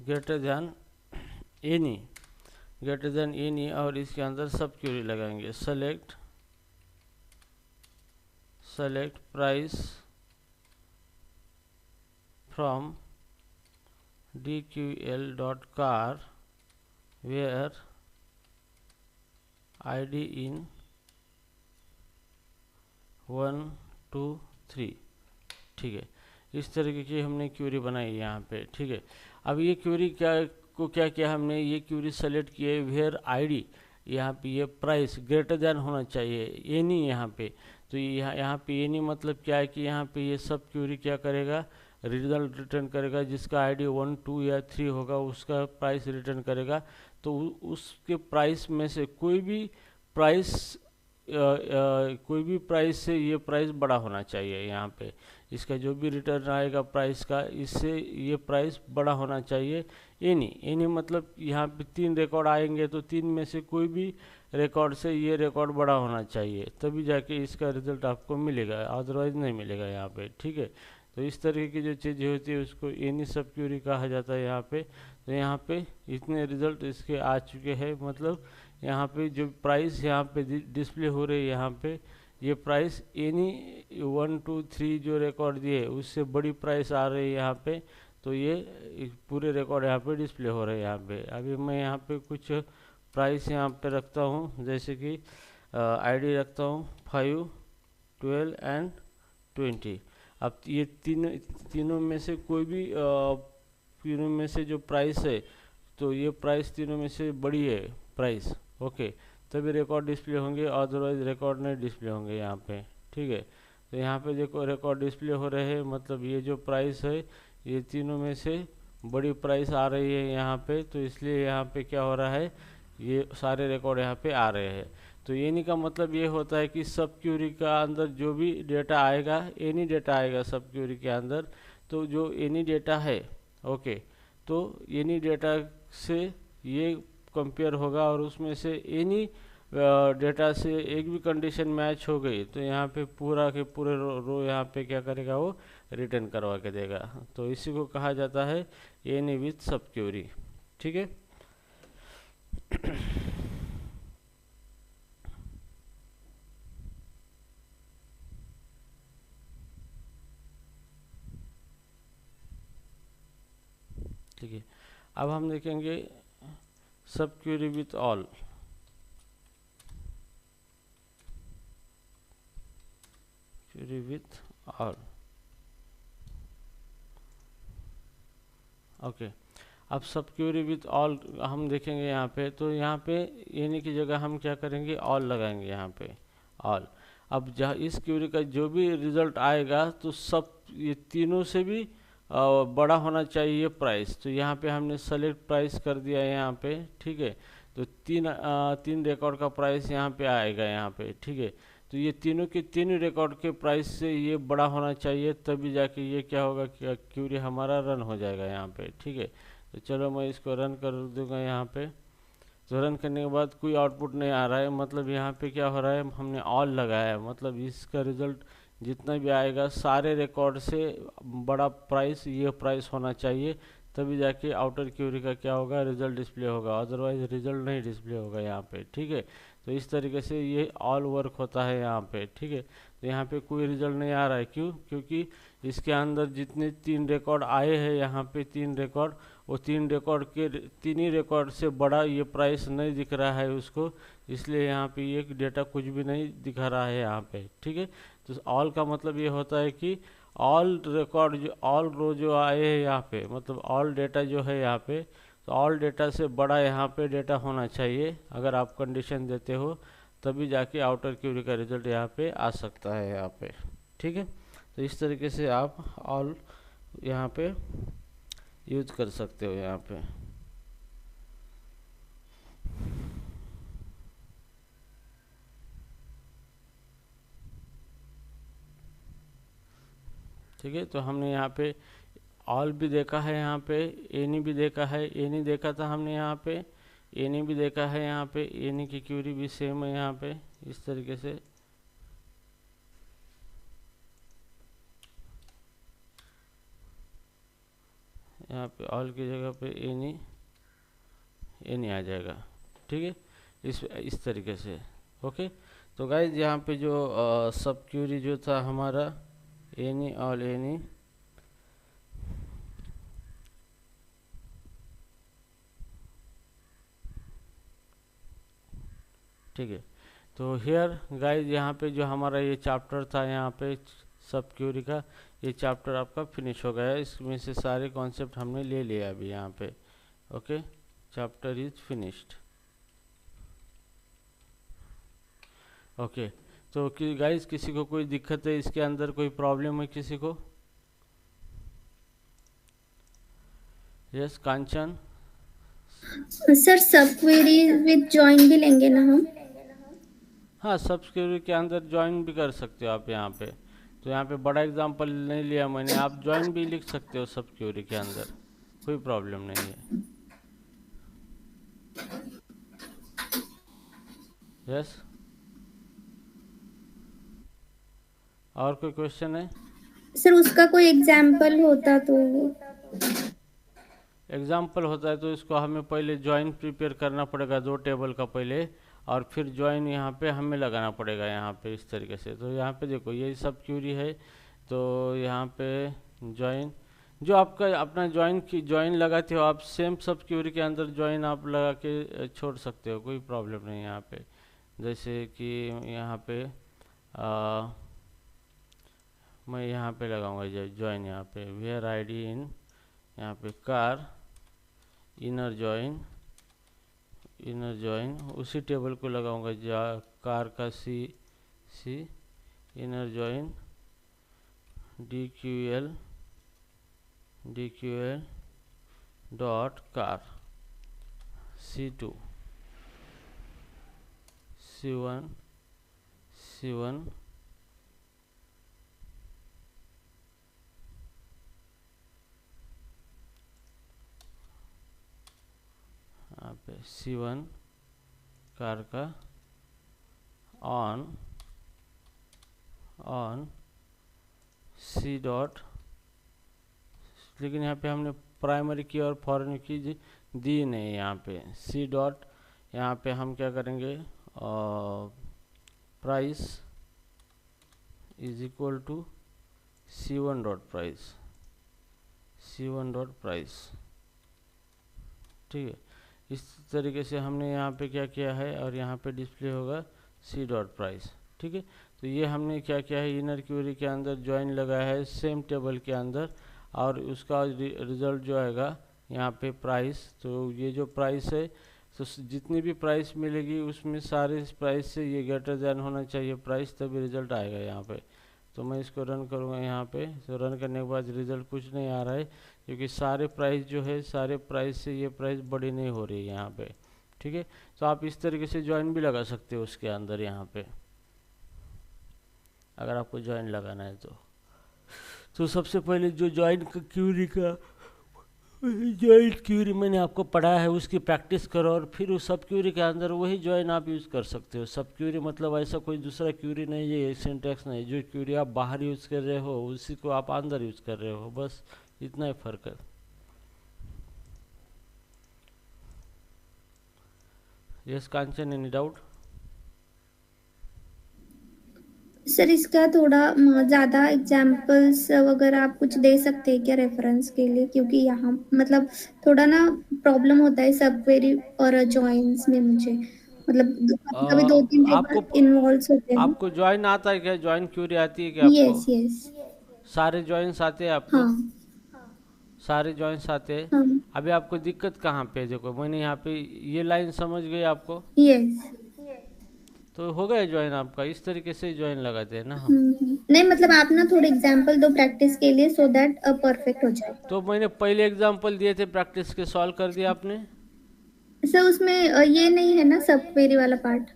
greater than any और इसके अंदर सब क्यूरी लगाएंगे, select price from dql.car where id in 1 2 3, ठीक है। इस तरीके की हमने क्यूरी बनाई यहाँ पे, ठीक है। अब ये क्यूरी क्या किया हमने, ये क्यूरी सेलेक्ट किए वेयर आईडी, यहाँ पे ये प्राइस ग्रेटर देन होना चाहिए एनी यहाँ पे। तो यहाँ पे एनी मतलब क्या है कि यहाँ पे ये सब क्यूरी क्या करेगा, रिजल्ट रिटर्न करेगा, जिसका आईडी 1 2 या 3 होगा उसका प्राइस रिटर्न करेगा। तो उसके प्राइस में से कोई भी प्राइस से ये प्राइस बड़ा होना चाहिए, यहाँ पे इसका जो भी रिटर्न आएगा प्राइस का, इससे ये प्राइस बड़ा होना चाहिए। एनी मतलब यहाँ पे 3 रिकॉर्ड आएंगे तो 3 में से कोई भी रिकॉर्ड से ये रिकॉर्ड बड़ा होना चाहिए, तभी जाके इसका रिजल्ट आपको मिलेगा, अदरवाइज नहीं मिलेगा यहाँ पे, ठीक है। तो इस तरीके की जो चीज़ें होती है उसको एनी सब क्यूरी कहा जाता है यहाँ पे। तो यहाँ पे इतने रिजल्ट इसके आ चुके हैं, मतलब यहाँ पे जो प्राइस यहाँ पे डिस्प्ले हो रही है, यहाँ पे ये प्राइस एनी 1 2 3 जो रिकॉर्ड दिए उससे बड़ी प्राइस आ रही है यहाँ पे। तो ये पूरे रिकॉर्ड यहाँ पे डिस्प्ले हो रहे हैं यहाँ पे। अभी मैं यहाँ पे कुछ प्राइस यहाँ पे रखता हूँ, जैसे कि आईडी रखता हूँ 5 12 एंड 20। अब ये तीनों में से कोई भी तीनों में से जो प्राइस है, तो ये प्राइस तीनों में से बड़ी है प्राइस, ओके, तभी रिकॉर्ड डिस्प्ले होंगे, अदरवाइज रिकॉर्ड नहीं डिस्प्ले होंगे यहाँ पे, ठीक है। तो यहाँ पे देखो रिकॉर्ड डिस्प्ले हो रहे हैं, मतलब ये जो प्राइस है ये तीनों में से बड़ी प्राइस आ रही है यहाँ पे, तो इसलिए यहाँ पे क्या हो रहा है, ये सारे रिकॉर्ड यहाँ पे आ रहे हैं। तो एनी का मतलब ये होता है कि सब क्यूरी का अंदर जो भी डेटा आएगा, एनी डेटा आएगा सब क्यूरी के अंदर, तो जो एनी डेटा है, ओके, तो एनी डेटा से ये कंपेयर होगा, और उसमें से एनी डेटा से एक भी कंडीशन मैच हो गई तो यहाँ पे पूरा के पूरे रो यहाँ पे क्या करेगा, वो रिटर्न करवा के देगा। तो इसी को कहा जाता है एनी विथ सब क्यूरी। ठीक है। ठीक है, अब हम देखेंगे subquery with all. Query with all, okay. अब सब क्यूरी विथ ऑल हम देखेंगे यहाँ पे, तो यहाँ पे एनी की जगह हम क्या करेंगे, ऑल लगाएंगे यहाँ पे, ऑल। अब जहाँ इस क्यूरी का जो भी रिजल्ट आएगा तो सब ये तीनों से भी बड़ा होना चाहिए प्राइस। तो यहाँ पे हमने सेलेक्ट प्राइस कर दिया है यहाँ पे, ठीक है। तो तीन रिकॉर्ड का प्राइस यहाँ पे आएगा यहाँ पे, ठीक है। तो ये तीनों के तीन रिकॉर्ड के प्राइस से ये बड़ा होना चाहिए, तभी जाके ये क्या होगा, क्यूरी हमारा रन हो जाएगा यहाँ पे, ठीक है। तो चलो मैं इसको रन कर दूंगा यहाँ पे। तो रन करने के बाद कोई आउटपुट नहीं आ रहा है, मतलब यहाँ पे क्या हो रहा है, हमने ऑल लगाया है, मतलब इसका रिजल्ट जितना भी आएगा सारे रिकॉर्ड से बड़ा प्राइस ये प्राइस होना चाहिए, तभी जाके आउटर क्यूरी का क्या होगा, रिजल्ट डिस्प्ले होगा, अदरवाइज रिजल्ट नहीं डिस्प्ले होगा यहाँ पे, ठीक है। तो इस तरीके से ये ऑल वर्क होता है यहाँ पे, ठीक है। तो यहाँ पे कोई रिजल्ट नहीं आ रहा है, क्यों, क्योंकि इसके अंदर जितने तीन रिकॉर्ड आए हैं यहाँ पे, तीन रिकॉर्ड, वो तीन रिकॉर्ड के तीन ही रिकॉर्ड से बड़ा ये प्राइस नहीं दिख रहा है उसको, इसलिए यहाँ पे ये डेटा कुछ भी नहीं दिखा रहा है यहाँ पे, ठीक है। तो ऑल का मतलब ये होता है कि ऑल रिकॉर्ड जो ऑल रो जो आए हैं यहाँ पे, मतलब ऑल डेटा जो है यहाँ पे, तो ऑल डेटा से बड़ा यहाँ पे डेटा होना चाहिए, अगर आप कंडीशन देते हो तभी जाके आउटर क्यूरी का रिजल्ट यहाँ पे आ सकता है यहाँ पे, ठीक है। तो इस तरीके से आप ऑल यहाँ पे यूज कर सकते हो यहाँ पे। ठीक है, तो हमने यहाँ पे ऑल भी देखा है, यहाँ पे एनी भी देखा है, एनी देखा था हमने यहाँ पे, एनी भी देखा है यहाँ पे, एनी की क्यूरी भी सेम है यहाँ पे, इस तरीके से। यहाँ पे ऑल की जगह पे एनी एनी आ जाएगा, ठीक है, इस तरीके से, ओके। तो गाइज यहाँ पे जो सब क्यूरी जो था हमारा एनी ऑल एनी, ठीक है। तो हेयर गाइज यहाँ पे जो हमारा ये चैप्टर था यहाँ पे सब क्यूरी का, ये चैप्टर आपका फिनिश हो गया, इसमें से सारे कॉन्सेप्ट हमने ले लिया अभी यहाँ पे, okay. Chapter is finished, okay. तो कि गाइज किसी को कोई दिक्कत है इसके अंदर, कोई प्रॉब्लम है किसी को? यस कांचन। सर सब क्वेरी विद जॉइन भी लेंगे ना हम? हाँ, सब क्यूरी के अंदर ज्वाइन भी कर सकते हो आप यहाँ पे। तो यहाँ पे बड़ा एग्जांपल नहीं लिया मैंने, आप ज्वाइन भी लिख सकते हो सब क्यूरी के अंदर, कोई प्रॉब्लम नहीं है। यस, और कोई क्वेश्चन है? सर उसका कोई एग्जाम्पल होता तो? एग्जाम्पल होता है तो इसको हमें पहले ज्वाइन प्रिपेयर करना पड़ेगा, दो टेबल का पहले, और फिर ज्वाइन यहाँ पे हमें लगाना पड़ेगा यहाँ पे इस तरीके से। तो यहाँ पे देखो ये सब क्यूरी है, तो यहाँ पे ज्वाइन जो आपका अपना ज्वाइन लगाते हो आप, सेम सब क्यूरी के अंदर ज्वाइन आप लगा के छोड़ सकते हो, कोई प्रॉब्लम नहीं है यहाँ पे। जैसे कि यहाँ पे मैं यहाँ पे लगाऊंगा ज्वाइन, यहाँ पे वेयर आईडी इन, यहाँ पे कार इनर ज्वाइन उसी टेबल को लगाऊंगा, कार का C inner join D Q L dot car C2 C1 C1 यहाँ पे C1 कार का ऑन C डॉट, लेकिन यहाँ पे हमने प्राइमरी की और फॉरेन की दी नहीं। यहाँ पे C डॉट, यहाँ पे हम क्या करेंगे, price is equal to C1 dot price, C1 dot price. ठीक है, इस तरीके से हमने यहाँ पे क्या किया है, और यहाँ पे डिस्प्ले होगा C डॉट प्राइस। ठीक है, तो ये हमने क्या किया है, इनर क्वेरी के अंदर ज्वाइन लगाया है सेम टेबल के अंदर, और उसका रिजल्ट जो आएगा यहाँ पे प्राइस। तो ये जो प्राइस है, तो जितनी भी प्राइस मिलेगी उसमें सारे प्राइस से ये ग्रेटर दैन होना चाहिए प्राइस, तभी रिजल्ट आएगा यहाँ पे। तो मैं इसको रन करूँगा यहाँ पे, तो रन करने के बाद रिज़ल्ट कुछ नहीं आ रहा है, क्योंकि सारे प्राइस जो है, सारे प्राइस से ये प्राइस बड़ी नहीं हो रही है यहाँ पे। ठीक है, तो आप इस तरीके से ज्वाइन भी लगा सकते हो उसके अंदर यहाँ पे, अगर आपको ज्वाइन लगाना है तो सबसे पहले जो ज्वाइन क्यूरी मैंने आपको पढ़ाया है उसकी प्रैक्टिस करो, और फिर उस सब क्यूरी के अंदर वही ज्वाइन आप यूज़ कर सकते हो। सब क्यूरी मतलब ऐसा कोई दूसरा क्यूरी नहीं है, ये सिंटैक्स नहीं, जो क्यूरी आप बाहर यूज़ कर रहे हो उसी को आप अंदर यूज़ कर रहे हो, बस इतना ही फ़र्क है। यस कांचन, एनी डाउट? सर इसका थोड़ा ज़्यादा एग्जाम्पल्स वगैरह आप कुछ दे सकते हैं क्या रेफरेंस के लिए, क्योंकि यहाँ मतलब थोड़ा ना प्रॉब्लम होता है सब क्वेरी और जॉइंस में मुझे, मतलब कभी 2-3 आपको टेबल इन्वॉल्व होते हैं ना। आपको ज्वाइन आता है क्या? ज्वाइन क्यूरी आती है क्या आपको? Yes yes. सारे ज्वाइंस आते हैं आपको? हाँ सारे ज्वाइंस आते हैं। हाँ। अभी आपको दिक्कत कहाँ पे है? देखो मैंने यहाँ पे ये लाइन समझ गई आपको, यस। तो हो गया ज्वाइन आपका। इस तरीके से ज्वाइन लगाते हैं ना हम। नहीं मतलब आप ना थोड़े एग्जाम्पल दो प्रैक्टिस के लिए, सो दैट परफेक्ट हो जाए। तो मैंने पहले एग्जांपल दिए थे, प्रैक्टिस के सॉल्व कर दिया आपने? सर उसमें ये नहीं है ना सब क्वेरी वाला पार्ट?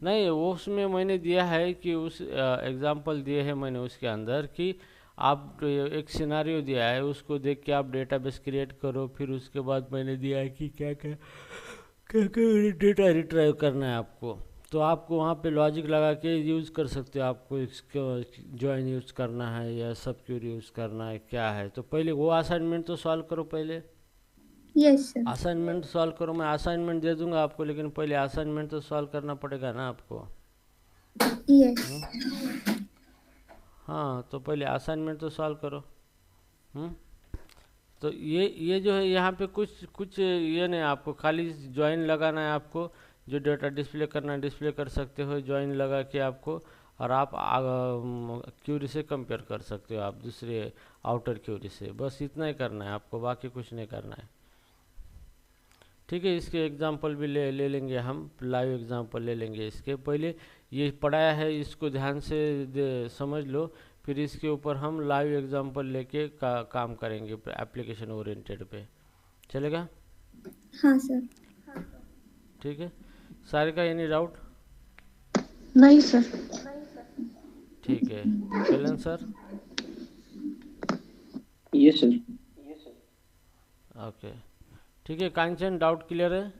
नहीं, वो उसमें मैंने दिया है कि उस एग्जांपल दिए हैं मैंने उसके अंदर कि आप एक सिनारियो दिया है, उसको देख के आप डेटाबेस क्रिएट करो, फिर उसके बाद मैंने दिया है कि क्या क्या क्या क्या डेटा रिट्राइव करना है आपको। तो आपको वहाँ पे लॉजिक लगा के यूज़ कर सकते हो, आपको इसको ज्वाइन यूज़ करना है या सब क्यूरी यूज़ करना है क्या है। तो पहले वो असाइनमेंट तो सॉल्व करो पहले। Yes sir. असाइनमेंट सॉल्व करो, मैं असाइनमेंट दे दूंगा आपको, लेकिन पहले असाइनमेंट तो सॉल्व करना पड़ेगा ना आपको। यस। हाँ, तो पहले असाइनमेंट तो सॉल्व करो। तो ये जो है यहाँ पे कुछ कुछ ये नहीं, आपको खाली ज्वाइन लगाना है आपको। जो डेटा डिस्प्ले करना है डिस्प्ले कर सकते हो ज्वाइन लगा के आपको, और आप क्यूरी से कंपेयर कर सकते हो आप दूसरे आउटर क्यूरी से। बस इतना ही करना है आपको, बाकी कुछ नहीं करना है। ठीक है, इसके एग्जांपल भी ले लेंगे हम, लाइव एग्जांपल ले लेंगे इसके। पहले ये पढ़ाया है इसको ध्यान से समझ लो, फिर इसके ऊपर हम लाइव एग्जांपल लेके काम करेंगे एप्लीकेशन ओरिएंटेड पे। चलेगा? हाँ सर। ठीक है, सारिका एनी डाउट? नहीं सर। ठीक है, कल्याण सर? Yes sir. ओके, ठीक है। कांचन, डाउट क्लियर है?